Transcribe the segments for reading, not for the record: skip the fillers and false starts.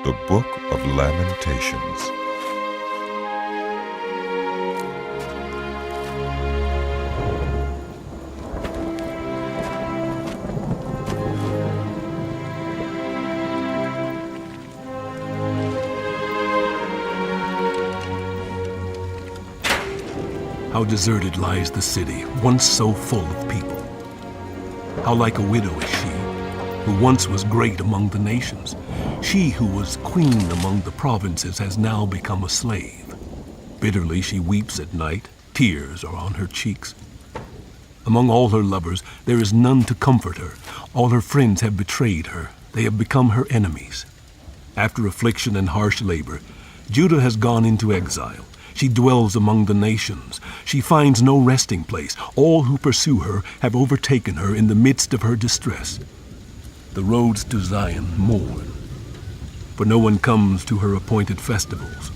The Book of Lamentations. How deserted lies the city, once so full of people. How like a widow is she, who once was great among the nations. She who was queen among the provinces has now become a slave. Bitterly she weeps at night, tears are on her cheeks. Among all her lovers there is none to comfort her. All her friends have betrayed her, they have become her enemies. After affliction and harsh labor, Judah has gone into exile. She dwells among the nations. She finds no resting place. All who pursue her have overtaken her in the midst of her distress. The roads to Zion mourn, for no one comes to her appointed festivals.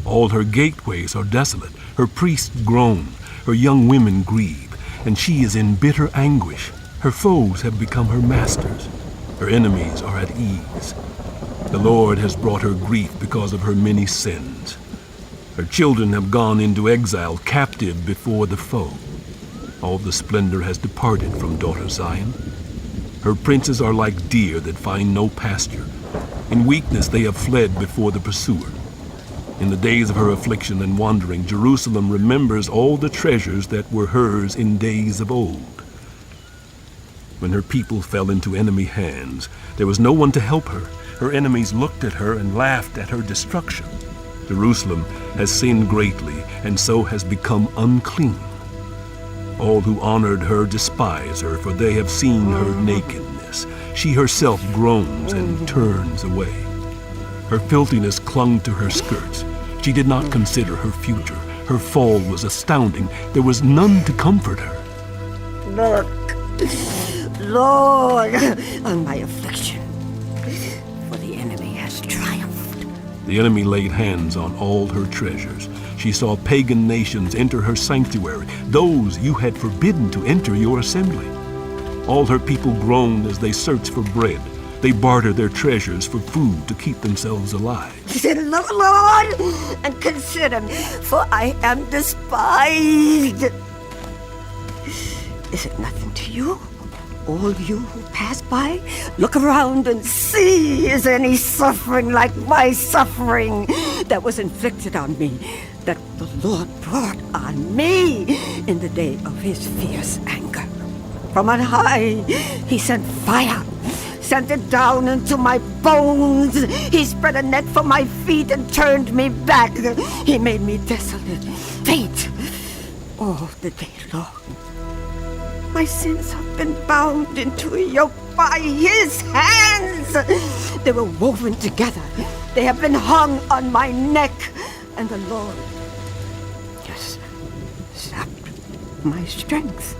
All her gateways are desolate. Her priests groan. Her young women grieve, and she is in bitter anguish. Her foes have become her masters. Her enemies are at ease. The Lord has brought her grief because of her many sins. Her children have gone into exile, captive before the foe. All the splendor has departed from daughter Zion. Her princes are like deer that find no pasture. In weakness they have fled before the pursuer. In the days of her affliction and wandering, Jerusalem remembers all the treasures that were hers in days of old. When her people fell into enemy hands, there was no one to help her. Her enemies looked at her and laughed at her destruction. Jerusalem has sinned greatly, and so has become unclean. All who honored her despise her, for they have seen her nakedness. She herself groans and turns away. Her filthiness clung to her skirts. She did not consider her future. Her fall was astounding. There was none to comfort her. Look, Lord, on my affliction, for the enemy has triumphed. The enemy laid hands on all her treasures. She saw pagan nations enter her sanctuary, those you had forbidden to enter your assembly. All her people groaned as they searched for bread. They bartered their treasures for food to keep themselves alive. Look, Lord, and consider me, for I am despised. Is it nothing to you? All you who pass by, look around and see, is any suffering like my suffering that was inflicted on me, that the Lord brought on me in the day of his fierce anger. From on high, he sent fire, sent it down into my bones. He spread a net for my feet and turned me back. He made me desolate, faint, all the day long. My sins have been bound into a yoke by his hands. They were woven together. They have been hung on my neck. And the Lord just sapped my strength.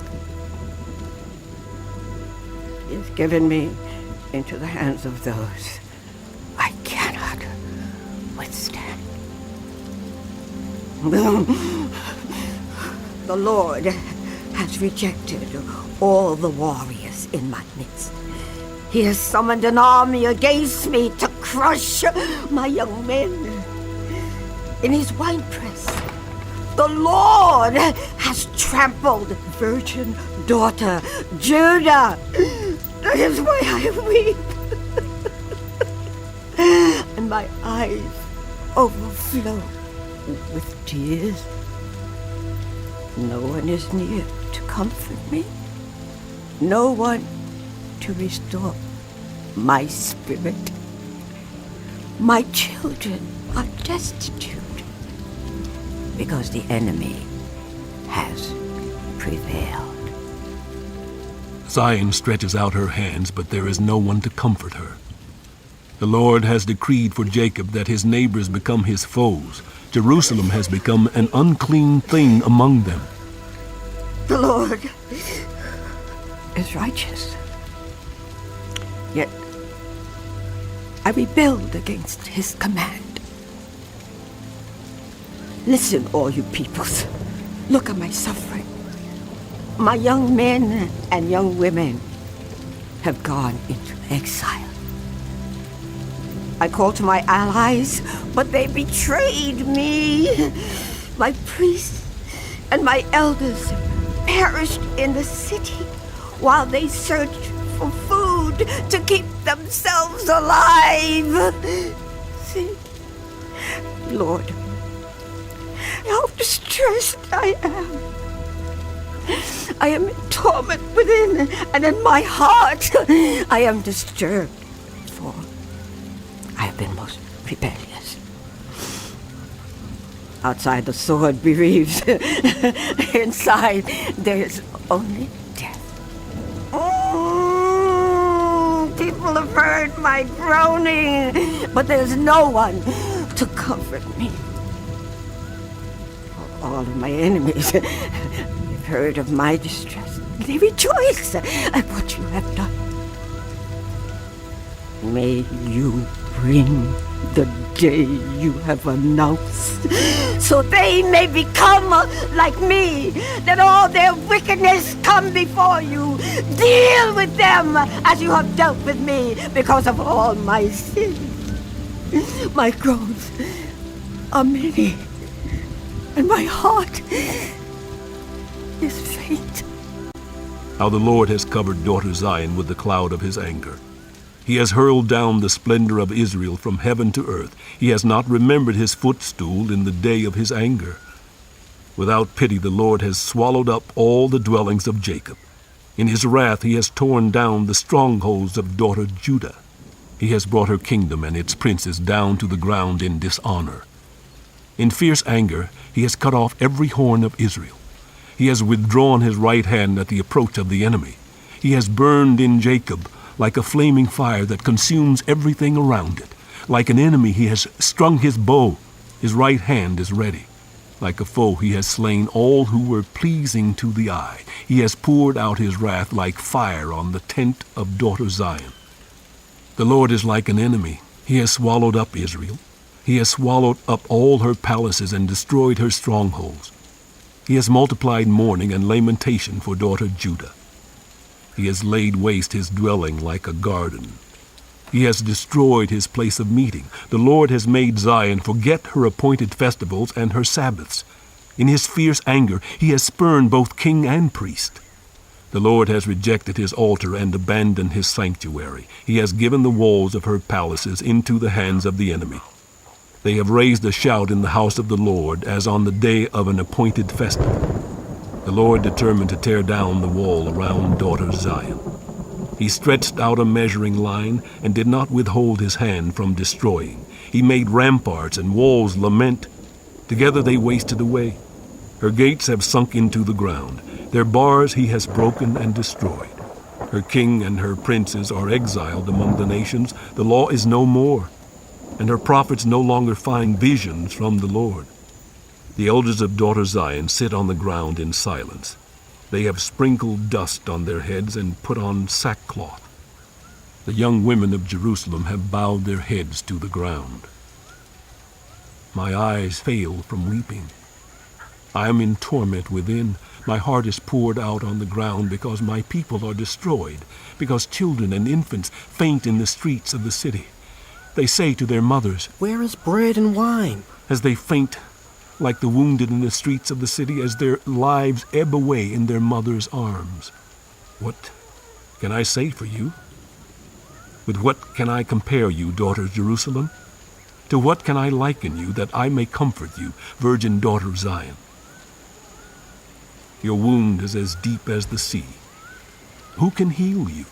He has given me into the hands of those I cannot withstand. The Lord has rejected all the warriors in my midst. He has summoned an army against me to crush my young men. In his winepress, the Lord has trampled virgin daughter Judah. That is why I weep. And my eyes overflow with tears. No one is near to comfort me. No one to restore my spirit. My children are destitute because the enemy has prevailed. Zion stretches out her hands, but there is no one to comfort her. The Lord has decreed for Jacob that his neighbors become his foes. Jerusalem has become an unclean thing among them. The Lord is righteous. Yet I rebelled against his command. Listen, all you peoples. Look at my suffering. My young men and young women have gone into exile. I called to my allies, but they betrayed me. My priests and my elders perished in the city while they searched for food to keep themselves alive. See, Lord, how distressed I am. I am in torment within, and in my heart I am disturbed, for I have been most rebellious. Outside the sword bereaves, inside there is only death. People have heard my groaning, but there's no one to comfort me. All of my enemies have heard of my distress. They rejoice at what you have done. May you bring the day you have announced, so they may become like me, that all their wickedness come before you. Deal with them as you have dealt with me because of all my sins. My groans are many, and my heart is faint. How the Lord has covered daughter Zion with the cloud of his anger. He has hurled down the splendor of Israel from heaven to earth. He has not remembered his footstool in the day of his anger. Without pity the Lord has swallowed up all the dwellings of Jacob. In his wrath he has torn down the strongholds of daughter Judah. He has brought her kingdom and its princes down to the ground in dishonor. In fierce anger he has cut off every horn of Israel. He has withdrawn his right hand at the approach of the enemy. He has burned in Jacob like a flaming fire that consumes everything around it. Like an enemy he has strung his bow. His right hand is ready. Like a foe he has slain all who were pleasing to the eye. He has poured out his wrath like fire on the tent of daughter Zion. The Lord is like an enemy. He has swallowed up Israel. He has swallowed up all her palaces and destroyed her strongholds. He has multiplied mourning and lamentation for daughter Judah. He has laid waste his dwelling like a garden. He has destroyed his place of meeting. The Lord has made Zion forget her appointed festivals and her Sabbaths. In his fierce anger he has spurned both king and priest. The Lord has rejected his altar and abandoned his sanctuary. He has given the walls of her palaces into the hands of the enemy. They have raised a shout in the house of the Lord as on the day of an appointed festival. The Lord determined to tear down the wall around daughter Zion. He stretched out a measuring line and did not withhold his hand from destroying. He made ramparts and walls lament. Together they wasted away. Her gates have sunk into the ground. Their bars he has broken and destroyed. Her king and her princes are exiled among the nations. The law is no more, and her prophets no longer find visions from the Lord. The elders of daughter Zion sit on the ground in silence. They have sprinkled dust on their heads and put on sackcloth. The young women of Jerusalem have bowed their heads to the ground. My eyes fail from weeping. I am in torment within. My heart is poured out on the ground because my people are destroyed, because children and infants faint in the streets of the city. They say to their mothers, "Where is bread and wine?" as they faint like the wounded in the streets of the city, as their lives ebb away in their mother's arms. What can I say for you? With what can I compare you, daughter Jerusalem? To what can I liken you that I may comfort you, virgin daughter of Zion? Your wound is as deep as the sea. Who can heal you?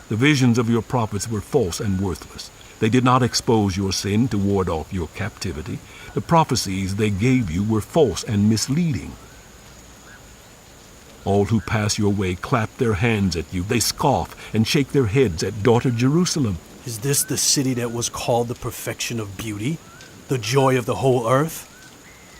The visions of your prophets were false and worthless. They did not expose your sin to ward off your captivity. The prophecies they gave you were false and misleading. All who pass your way clap their hands at you. They scoff and shake their heads at daughter Jerusalem. Is this the city that was called the perfection of beauty, the joy of the whole earth?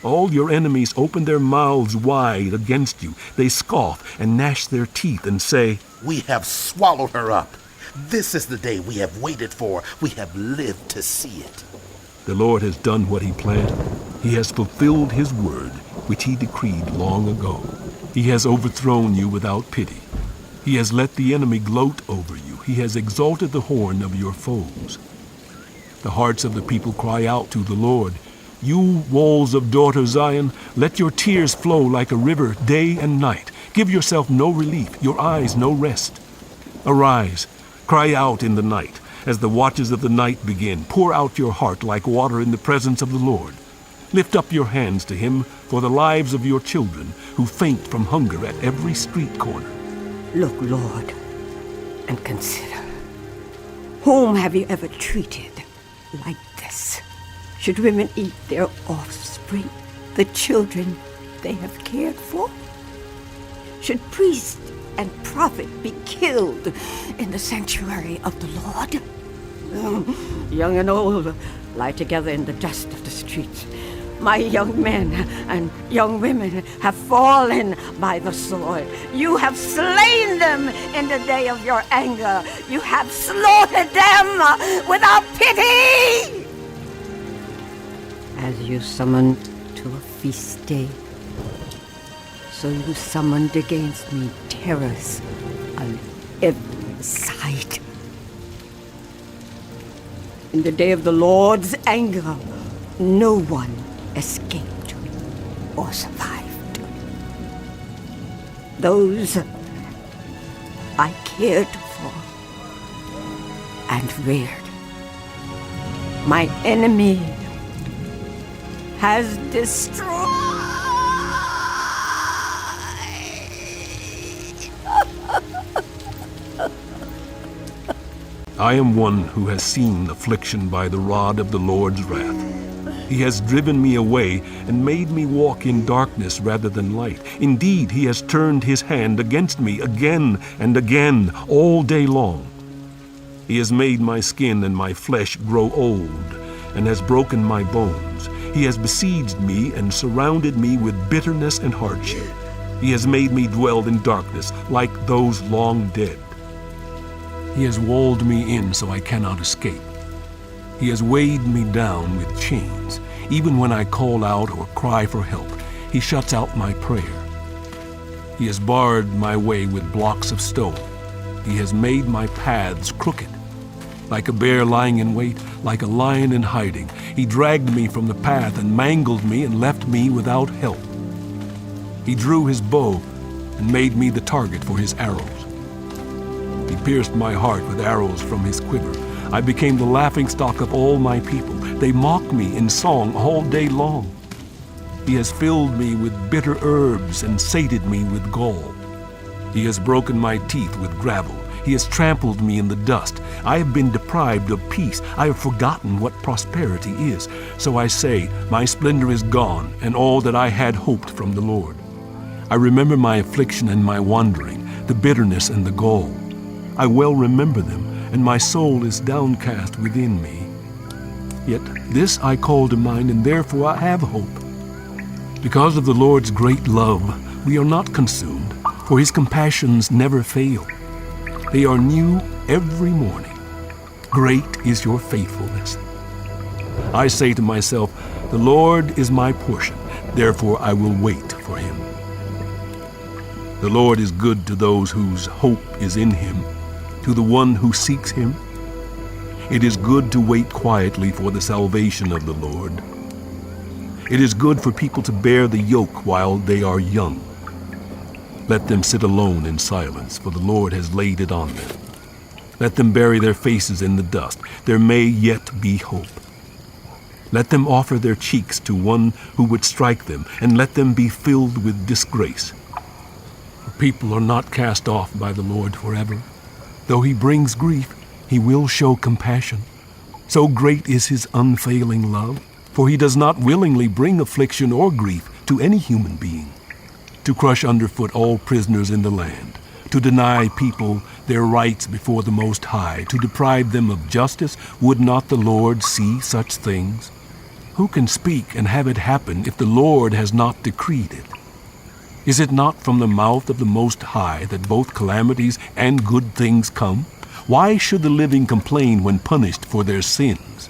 All your enemies open their mouths wide against you. They scoff and gnash their teeth and say, "We have swallowed her up. This is the day we have waited for. We have lived to see it." The Lord has done what he planned. He has fulfilled his word, which he decreed long ago. He has overthrown you without pity. He has let the enemy gloat over you. He has exalted the horn of your foes. The hearts of the people cry out to the Lord. You walls of daughter Zion, let your tears flow like a river day and night. Give yourself no relief, your eyes no rest. Arise, cry out in the night. As the watches of the night begin, pour out your heart like water in the presence of the Lord. Lift up your hands to him for the lives of your children who faint from hunger at every street corner. Look, Lord, and consider. Whom have you ever treated like this? Should women eat their offspring, the children they have cared for? Should priest and prophet be killed in the sanctuary of the Lord? Young and old lie together in the dust of the streets. My young men and young women have fallen by the sword. You have slain them in the day of your anger. You have slaughtered them without pity. As you summoned to a feast day, so you summoned against me terrors on every side. In the day of the Lord's anger, no one escaped or survived. Those I cared for and reared. My enemy has destroyed. I am one who has seen affliction by the rod of the Lord's wrath. He has driven me away and made me walk in darkness rather than light. Indeed, he has turned his hand against me again and again all day long. He has made my skin and my flesh grow old and has broken my bones. He has besieged me and surrounded me with bitterness and hardship. He has made me dwell in darkness like those long dead. He has walled me in so I cannot escape. He has weighed me down with chains. Even when I call out or cry for help, he shuts out my prayer. He has barred my way with blocks of stone. He has made my paths crooked. Like a bear lying in wait, like a lion in hiding, he dragged me from the path and mangled me and left me without help. He drew his bow and made me the target for his arrows. He pierced my heart with arrows from his quiver. I became the laughingstock of all my people. They mock me in song all day long. He has filled me with bitter herbs and sated me with gall. He has broken my teeth with gravel. He has trampled me in the dust. I have been deprived of peace. I have forgotten what prosperity is. So I say, my splendor is gone, and all that I had hoped from the Lord. I remember my affliction and my wandering, the bitterness and the gall. I well remember them, and my soul is downcast within me. Yet this I call to mind, and therefore I have hope. Because of the Lord's great love, we are not consumed, for his compassions never fail. They are new every morning. Great is your faithfulness. I say to myself, the Lord is my portion, therefore I will wait for him. The Lord is good to those whose hope is in him, to the one who seeks him. It is good to wait quietly for the salvation of the Lord. It is good for people to bear the yoke while they are young. Let them sit alone in silence, for the Lord has laid it on them. Let them bury their faces in the dust. There may yet be hope. Let them offer their cheeks to one who would strike them, and let them be filled with disgrace. For people are not cast off by the Lord forever. Though he brings grief, he will show compassion. So great is his unfailing love, for he does not willingly bring affliction or grief to any human being. To crush underfoot all prisoners in the land, to deny people their rights before the Most High, to deprive them of justice, would not the Lord see such things? Who can speak and have it happen if the Lord has not decreed it? Is it not from the mouth of the Most High that both calamities and good things come? Why should the living complain when punished for their sins?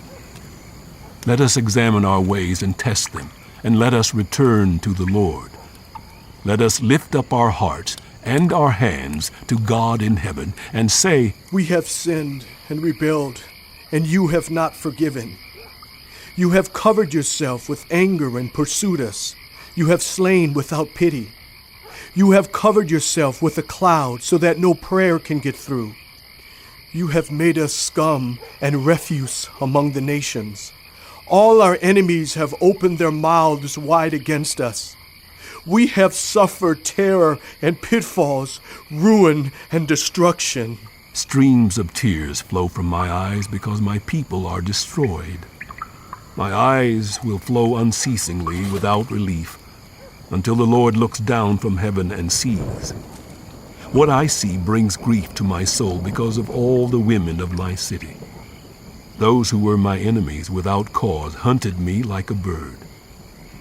Let us examine our ways and test them, and let us return to the Lord. Let us lift up our hearts and our hands to God in heaven and say, We have sinned and rebelled and you have not forgiven. You have covered yourself with anger and pursued us. You have slain without pity. You have covered yourself with a cloud so that no prayer can get through. You have made us scum and refuse among the nations. All our enemies have opened their mouths wide against us. We have suffered terror and pitfalls, ruin and destruction. Streams of tears flow from my eyes because my people are destroyed. My eyes will flow unceasingly without relief until the Lord looks down from heaven and sees. What I see brings grief to my soul because of all the women of my city. Those who were my enemies without cause hunted me like a bird.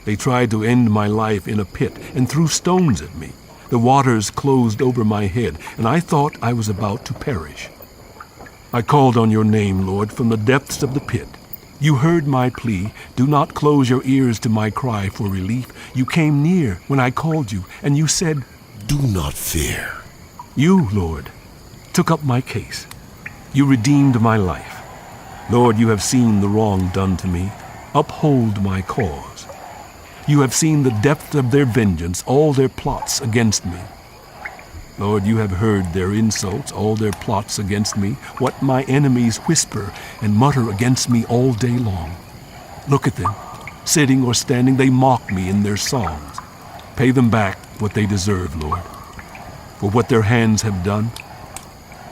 They tried to end my life in a pit and threw stones at me. The waters closed over my head, and I thought I was about to perish. I called on your name, Lord, from the depths of the pit. You heard my plea. Do not close your ears to my cry for relief. You came near when I called you, and you said, Do not fear. You, Lord, took up my case. You redeemed my life. Lord, you have seen the wrong done to me. Uphold my cause. You have seen the depth of their vengeance, all their plots against me. Lord, you have heard their insults, all their plots against me, what my enemies whisper and mutter against me all day long. Look at them. Sitting or standing, they mock me in their songs. Pay them back what they deserve, Lord, for what their hands have done.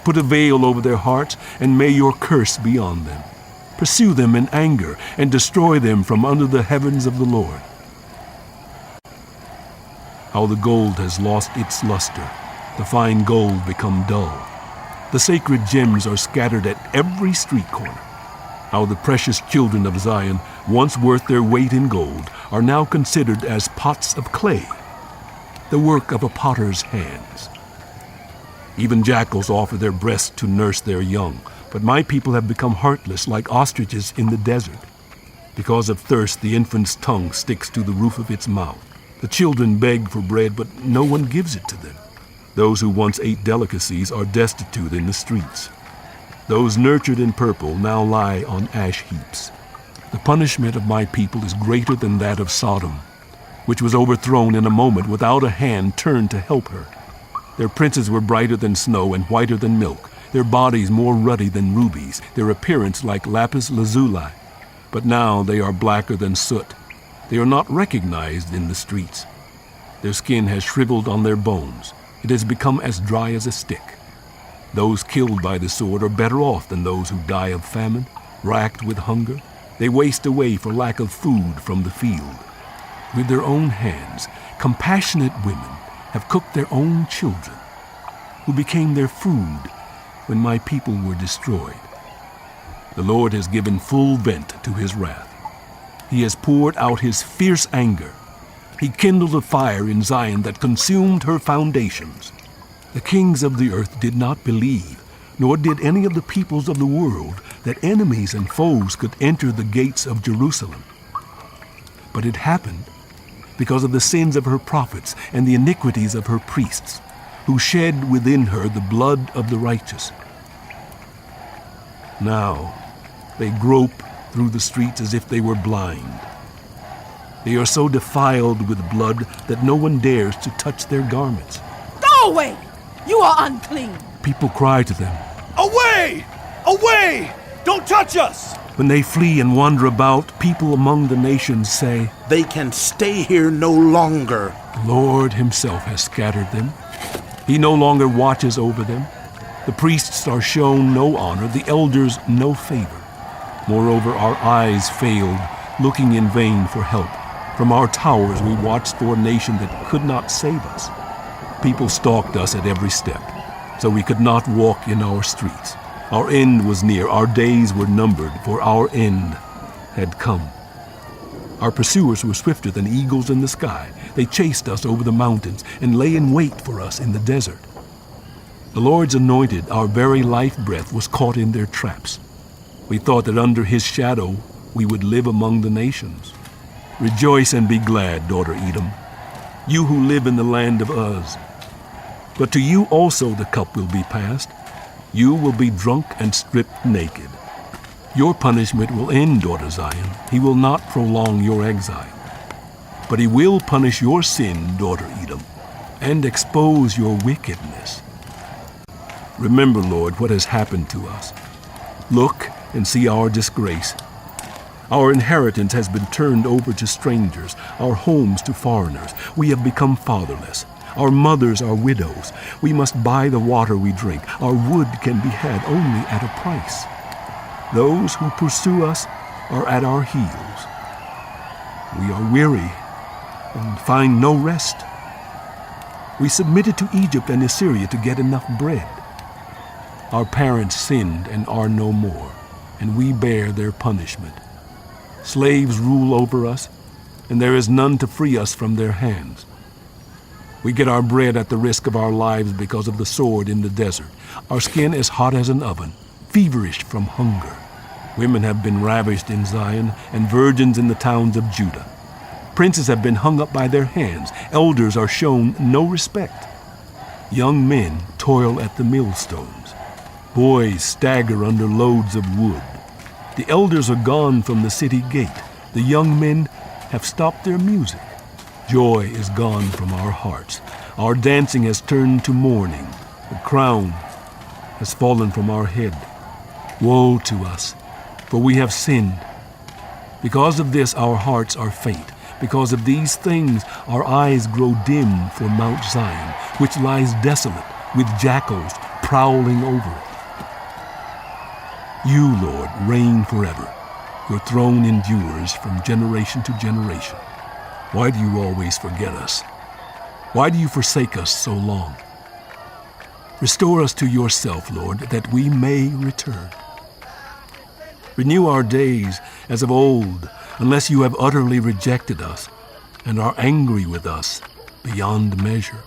Put a veil over their hearts, and may your curse be on them. Pursue them in anger, and destroy them from under the heavens of the Lord. How the gold has lost its luster, the fine gold become dull. The sacred gems are scattered at every street corner. How the precious children of Zion, once worth their weight in gold, are now considered as pots of clay, the work of a potter's hands. Even jackals offer their breasts to nurse their young, but my people have become heartless like ostriches in the desert. Because of thirst, the infant's tongue sticks to the roof of its mouth. The children beg for bread, but no one gives it to them. Those who once ate delicacies are destitute in the streets. Those nurtured in purple now lie on ash heaps. The punishment of my people is greater than that of Sodom, which was overthrown in a moment without a hand turned to help her. Their princes were brighter than snow and whiter than milk, their bodies more ruddy than rubies, their appearance like lapis lazuli. But now they are blacker than soot. They are not recognized in the streets. Their skin has shriveled on their bones. It has become as dry as a stick. Those killed by the sword are better off than those who die of famine, racked with hunger. They waste away for lack of food from the field. With their own hands, compassionate women have cooked their own children, who became their food when my people were destroyed. The Lord has given full vent to his wrath. He has poured out his fierce anger. He kindled a fire in Zion that consumed her foundations. The kings of the earth did not believe, nor did any of the peoples of the world, that enemies and foes could enter the gates of Jerusalem. But it happened because of the sins of her prophets and the iniquities of her priests, who shed within her the blood of the righteous. Now they grope through the streets as if they were blind. They are so defiled with blood that no one dares to touch their garments. Go away! You are unclean! People cry to them. Away! Away! Don't touch us! When they flee and wander about, people among the nations say, They can stay here no longer. The Lord himself has scattered them. He no longer watches over them. The priests are shown no honor, the elders no favor. Moreover, our eyes failed, looking in vain for help. From our towers we watched for a nation that could not save us. People stalked us at every step, so we could not walk in our streets. Our end was near, our days were numbered, for our end had come. Our pursuers were swifter than eagles in the sky. They chased us over the mountains and lay in wait for us in the desert. The Lord's anointed, our very life breath, was caught in their traps. We thought that under his shadow we would live among the nations. Rejoice and be glad, daughter Edom, you who live in the land of Uz. But to you also the cup will be passed. You will be drunk and stripped naked. Your punishment will end, daughter Zion. He will not prolong your exile. But he will punish your sin, daughter Edom, and expose your wickedness. Remember, Lord, what has happened to us. Look and see our disgrace. Our inheritance has been turned over to strangers, our homes to foreigners. We have become fatherless. Our mothers are widows. We must buy the water we drink. Our wood can be had only at a price. Those who pursue us are at our heels. We are weary and find no rest. We submitted to Egypt and Assyria to get enough bread. Our parents sinned and are no more, and we bear their punishment. Slaves rule over us, and there is none to free us from their hands. We get our bread at the risk of our lives because of the sword in the desert. Our skin is hot as an oven, feverish from hunger. Women have been ravished in Zion, and virgins in the towns of Judah. Princes have been hung up by their hands. Elders are shown no respect. Young men toil at the millstones. Boys stagger under loads of wood. The elders are gone from the city gate. The young men have stopped their music. Joy is gone from our hearts. Our dancing has turned to mourning. The crown has fallen from our head. Woe to us, for we have sinned. Because of this our hearts are faint. Because of these things our eyes grow dim for Mount Zion, which lies desolate, with jackals prowling over it. You, Lord, reign forever. Your throne endures from generation to generation. Why do you always forget us? Why do you forsake us so long? Restore us to yourself, Lord, that we may return. Renew our days as of old, unless you have utterly rejected us and are angry with us beyond measure.